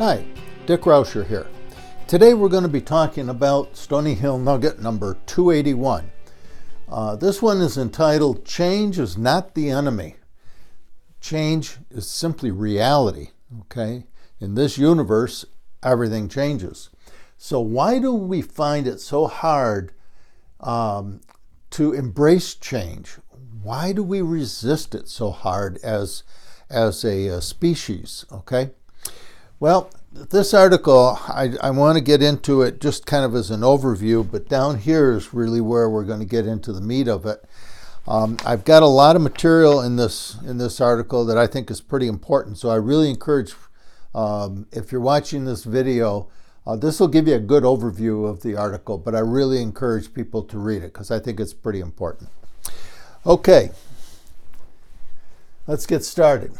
Hi, Dick Rauscher here. Today we're going to be talking about Stony Hill Nugget number 281. This one is entitled, Change is Not the Enemy. Change is simply reality, okay? In this universe, everything changes. So why do we find it so hard to embrace change? Why do we resist it so hard as a species, okay? Well, this article, I want to get into it just kind of as an overview, but down here is really where we're going to get into the meat of it. I've got a lot of material in this article that I think is pretty important, so I really encourage, if you're watching this video, this will give you a good overview of the article, but I really encourage people to read it because I think it's pretty important. Okay, let's get started.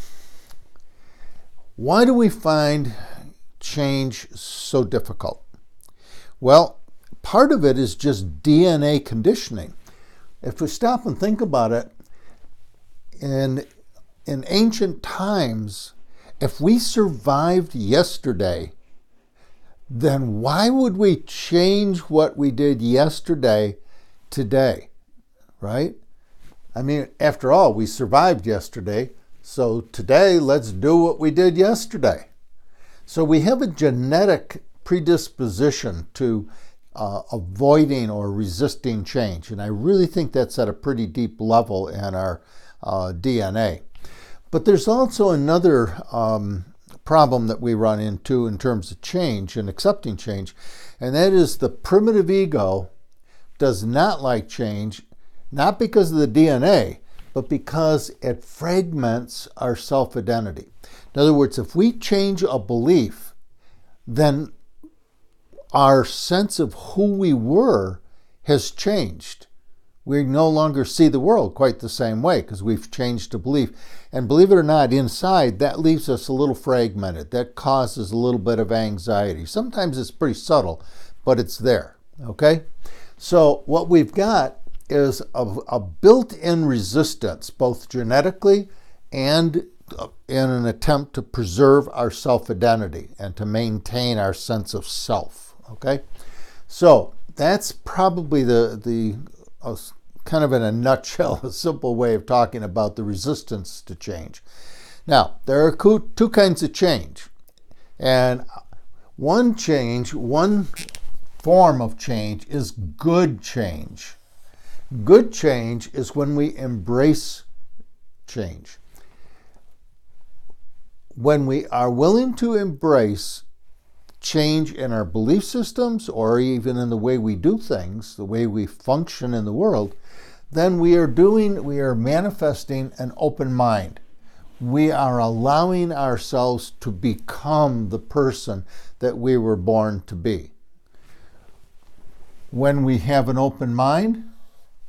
Why do we find change so difficult? Well, part of it is just DNA conditioning. If we stop and think about it, in ancient times, if we survived yesterday, then why would we change what we did yesterday today, right? I mean, after all, we survived yesterday. So today, let's do what we did yesterday. So we have a genetic predisposition to avoiding or resisting change. And I really think that's at a pretty deep level in our DNA. But there's also another problem that we run into in terms of change and accepting change. And that is the primitive ego does not like change, not because of the DNA, but because it fragments our self-identity. In other words, if we change a belief, then our sense of who we were has changed. We no longer see the world quite the same way because we've changed a belief. And believe it or not, inside, that leaves us a little fragmented. That causes a little bit of anxiety. Sometimes it's pretty subtle, but it's there, okay? So what we've got is a built-in resistance, both genetically and in an attempt to preserve our self-identity and to maintain our sense of self, okay? So that's probably the kind of in a nutshell, a simple way of talking about the resistance to change. Now, there are two kinds of change. And one form of change is good change. Good change is when we embrace change. When we are willing to embrace change in our belief systems or even in the way we do things, the way we function in the world, then we are manifesting an open mind. We are allowing ourselves to become the person that we were born to be. When we have an open mind,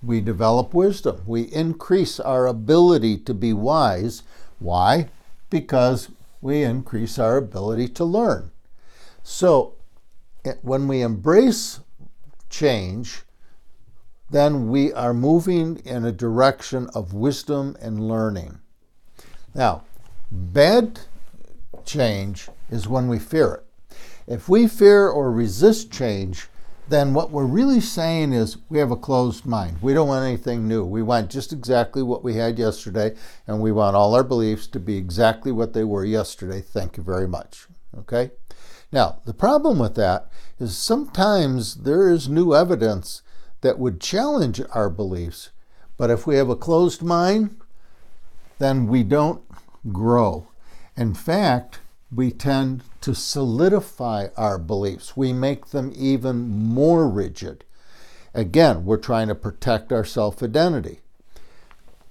we develop wisdom. We increase our ability to be wise. Why? Because we increase our ability to learn. So when we embrace change, then we are moving in a direction of wisdom and learning. Now, bad change is when we fear it. If we fear or resist change, then what we're really saying is we have a closed mind. We don't want anything new. We want just exactly what we had yesterday, and we want all our beliefs to be exactly what they were yesterday. Thank you very much. Okay? Now, the problem with that is sometimes there is new evidence that would challenge our beliefs, but if we have a closed mind, then we don't grow. In fact, we tend to solidify our beliefs. We make them even more rigid. Again, we're trying to protect our self-identity.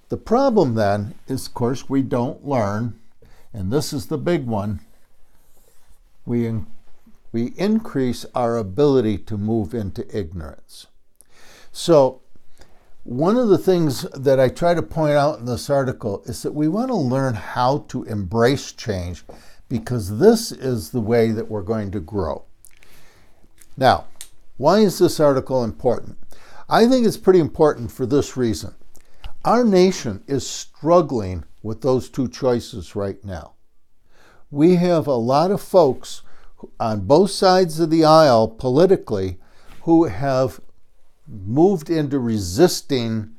The problem then is, of course, we don't learn, and this is the big one. We increase our ability to move into ignorance. So one of the things that I try to point out in this article is that we want to learn how to embrace change, because this is the way that we're going to grow. Now, why is this article important? I think it's pretty important for this reason. Our nation is struggling with those two choices right now. We have a lot of folks on both sides of the aisle politically who have moved into resisting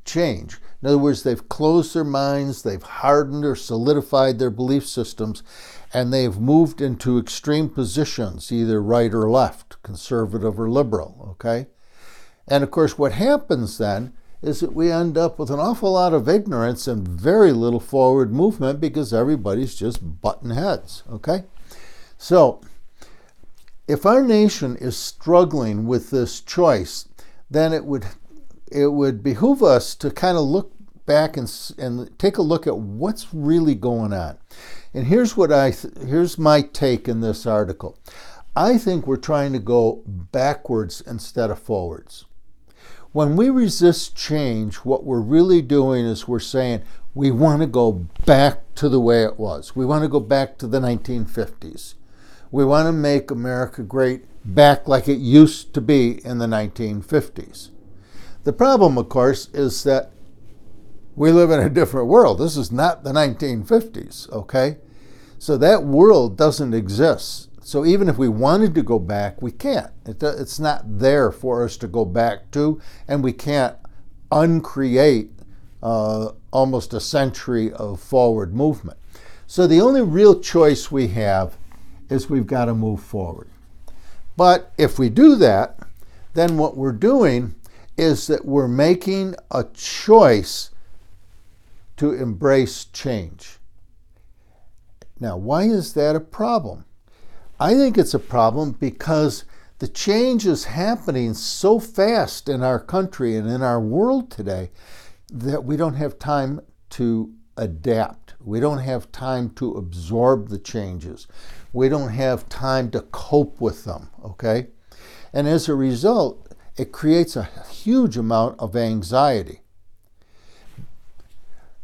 change. In other words, they've closed their minds, they've hardened or solidified their belief systems, and they've moved into extreme positions, either right or left, conservative or liberal, okay? And of course, what happens then is that we end up with an awful lot of ignorance and very little forward movement because everybody's just butting heads, okay? So, if our nation is struggling with this choice, then it would behoove us to kind of look back and take a look at what's really going on. And here's my take in this article. I think we're trying to go backwards instead of forwards. When we resist change, what we're really doing is we're saying we want to go back to the way it was. We want to go back to the 1950s. We want to make America great back like it used to be in the 1950s. The problem, of course, is that we live in a different world. This is not the 1950s, okay? So that world doesn't exist. So even if we wanted to go back, we can't. It's not there for us to go back to, and we can't uncreate almost a century of forward movement. So the only real choice we have is we've got to move forward. But if we do that, then what we're doing is that we're making a choice to embrace change. Now, why is that a problem? I think it's a problem because the change is happening so fast in our country and in our world today that we don't have time to adapt. We don't have time to absorb the changes. We don't have time to cope with them, okay? And as a result, it creates a huge amount of anxiety.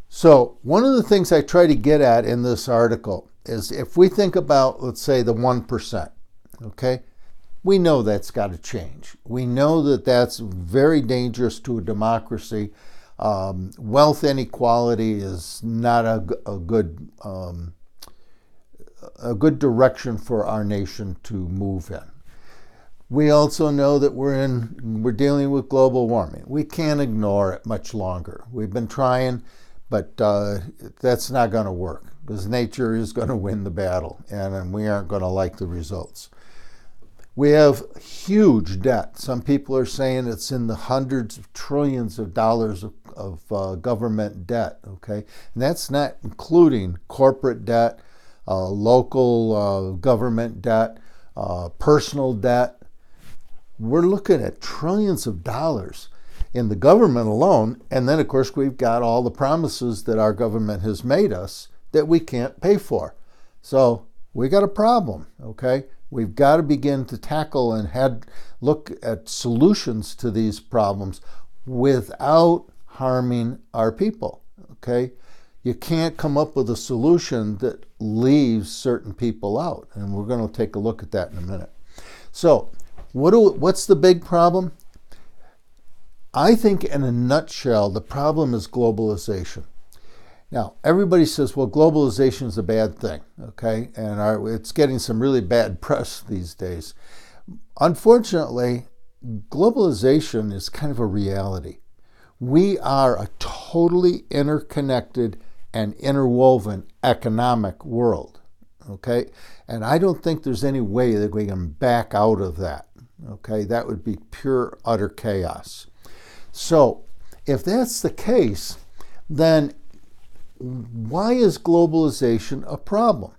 So one of the things I try to get at in this article is if we think about, let's say, the 1%, okay, we know that's got to change. We know that that's very dangerous to a democracy. Wealth inequality is not a good direction for our nation to move in. We also know that we're dealing with global warming. We can't ignore it much longer. We've been trying, but that's not going to work because nature is going to win the battle, and we aren't going to like the results. We have huge debt. Some people are saying it's in the hundreds of trillions of dollars of government debt, okay? And that's not including corporate debt, local government debt, personal debt. We're looking at trillions of dollars in the government alone, and then of course we've got all the promises that our government has made us that we can't pay for. So we got a problem, okay? We've got to begin to tackle and look at solutions to these problems without harming our people, okay? You can't come up with a solution that leaves certain people out, and we're going to take a look at that in a minute. So what's the big problem? I think in a nutshell, the problem is globalization. Now, everybody says, well, globalization is a bad thing, okay? And it's getting some really bad press these days. Unfortunately, globalization is kind of a reality. We are a totally interconnected and interwoven economic world, okay? And I don't think there's any way that we can back out of that, okay? That would be pure, utter chaos. So, if that's the case, then why is globalization a problem?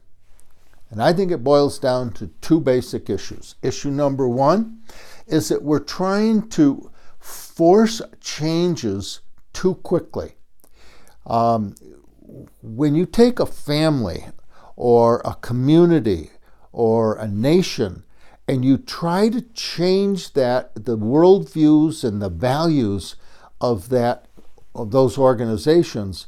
And I think it boils down to two basic issues. Issue number one is that we're trying to force changes too quickly. When you take a family or a community or a nation and you try to change the worldviews and the values of those organizations,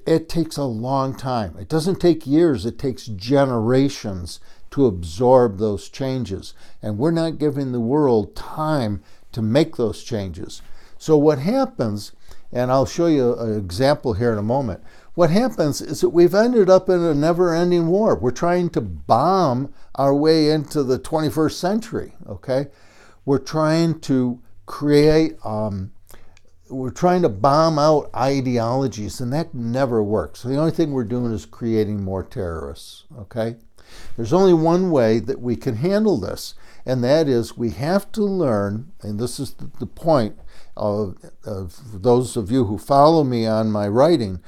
it takes a long time. It doesn't take years, it takes generations to absorb those changes. And we're not giving the world time to make those changes. So what happens, and I'll show you an example here in a moment, what happens is that we've ended up in a never-ending war. We're trying to bomb our way into the 21st century, okay? We're trying to create, we're trying to bomb out ideologies, and that never works. So the only thing we're doing is creating more terrorists, okay? There's only one way that we can handle this, and that is we have to learn, and this is the point of those of you who follow me on my writing.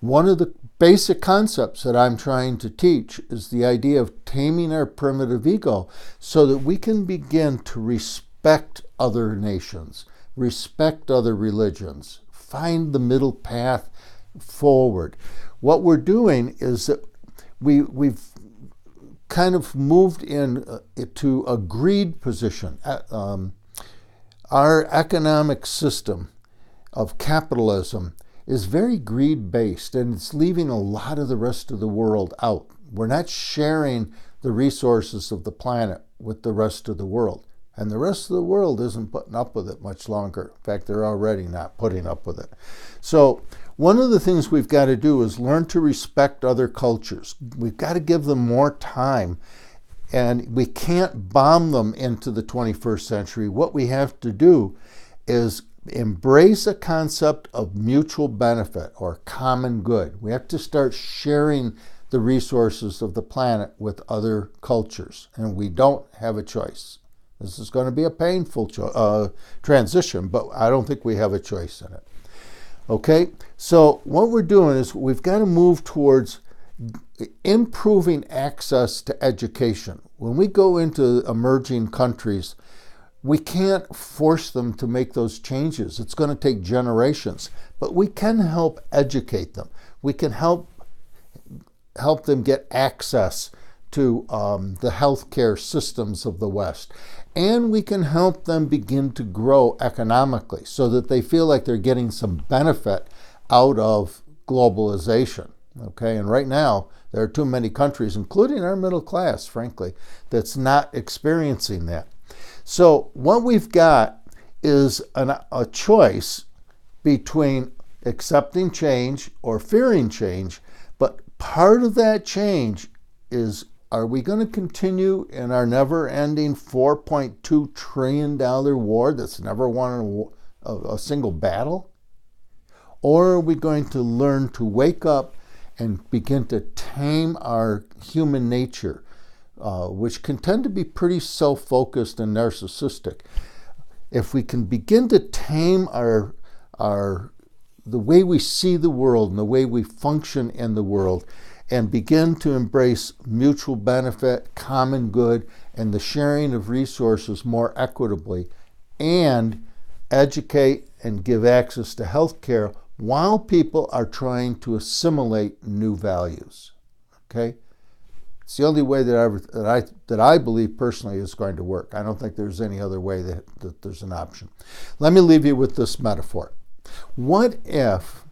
One of the basic concepts that I'm trying to teach is the idea of taming our primitive ego so that we can begin to respect other nations, respect other religions, find the middle path forward. What we're doing is that we've kind of moved to a greed position. Our economic system of capitalism is very greed-based, and it's leaving a lot of the rest of the world out. We're not sharing the resources of the planet with the rest of the world. And the rest of the world isn't putting up with it much longer. In fact, they're already not putting up with it. So one of the things we've got to do is learn to respect other cultures. We've got to give them more time, and we can't bomb them into the 21st century. What we have to do is embrace a concept of mutual benefit or common good. We have to start sharing the resources of the planet with other cultures, and we don't have a choice. This is going to be a painful transition, but I don't think we have a choice in it. Okay, so what we're doing is we've got to move towards improving access to education. When we go into emerging countries, we can't force them to make those changes. It's going to take generations, but we can help educate them. We can help them get access to the healthcare systems of the West. And we can help them begin to grow economically so that they feel like they're getting some benefit out of globalization. Okay, and right now, there are too many countries, including our middle class, frankly, that's not experiencing that. So what we've got is a choice between accepting change or fearing change, but part of that change is, are we going to continue in our never-ending $4.2 trillion war that's never won a single battle? Or are we going to learn to wake up and begin to tame our human nature, which can tend to be pretty self-focused and narcissistic? If we can begin to tame the way we see the world and the way we function in the world, and begin to embrace mutual benefit, common good, and the sharing of resources more equitably, and educate and give access to health care while people are trying to assimilate new values. Okay? It's the only way that I believe personally is going to work. I don't think there's any other way that there's an option. Let me leave you with this metaphor. What if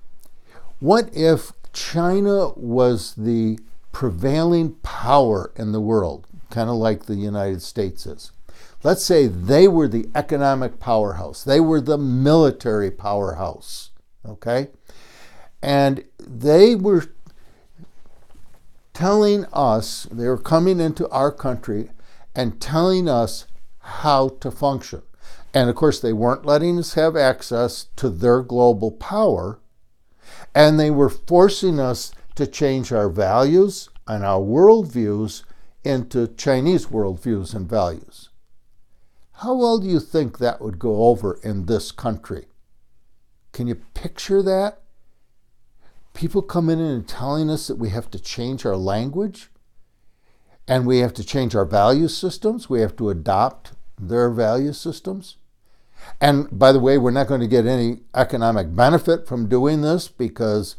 China was the prevailing power in the world, kind of like the United States is? Let's say they were the economic powerhouse. They were the military powerhouse, okay? And they were telling us, they were coming into our country and telling us how to function. And of course, they weren't letting us have access to their global power, and they were forcing us to change our values and our worldviews into Chinese worldviews and values. How well do you think that would go over in this country? Can you picture that? People coming in and telling us that we have to change our language, and we have to change our value systems. We have to adopt their value systems. And by the way, we're not going to get any economic benefit from doing this because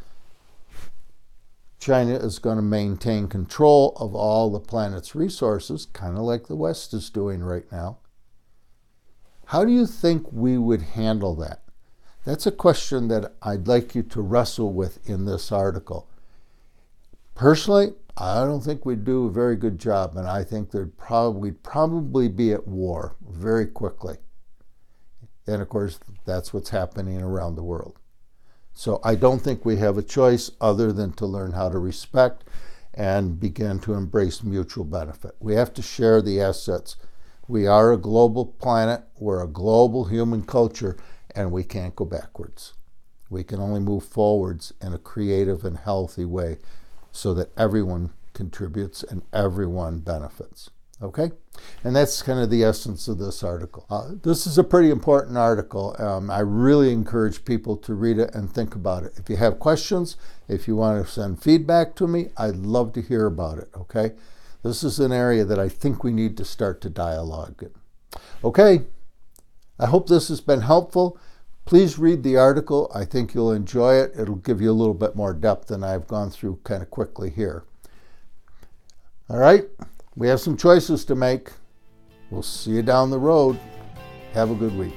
China is going to maintain control of all the planet's resources, kind of like the West is doing right now. How do you think we would handle that? That's a question that I'd like you to wrestle with in this article. Personally, I don't think we'd do a very good job, and I think we'd probably be at war very quickly. And of course, that's what's happening around the world. So I don't think we have a choice other than to learn how to respect and begin to embrace mutual benefit. We have to share the assets. We are a global planet, we're a global human culture, and we can't go backwards. We can only move forwards in a creative and healthy way so that everyone contributes and everyone benefits. Okay? And that's kind of the essence of this article. This is a pretty important article. I really encourage people to read it and think about it. If you have questions, if you want to send feedback to me, I'd love to hear about it. Okay? This is an area that I think we need to start to dialogue in. Okay? I hope this has been helpful. Please read the article. I think you'll enjoy it. It'll give you a little bit more depth than I've gone through kind of quickly here. All right? We have some choices to make. We'll see you down the road. Have a good week.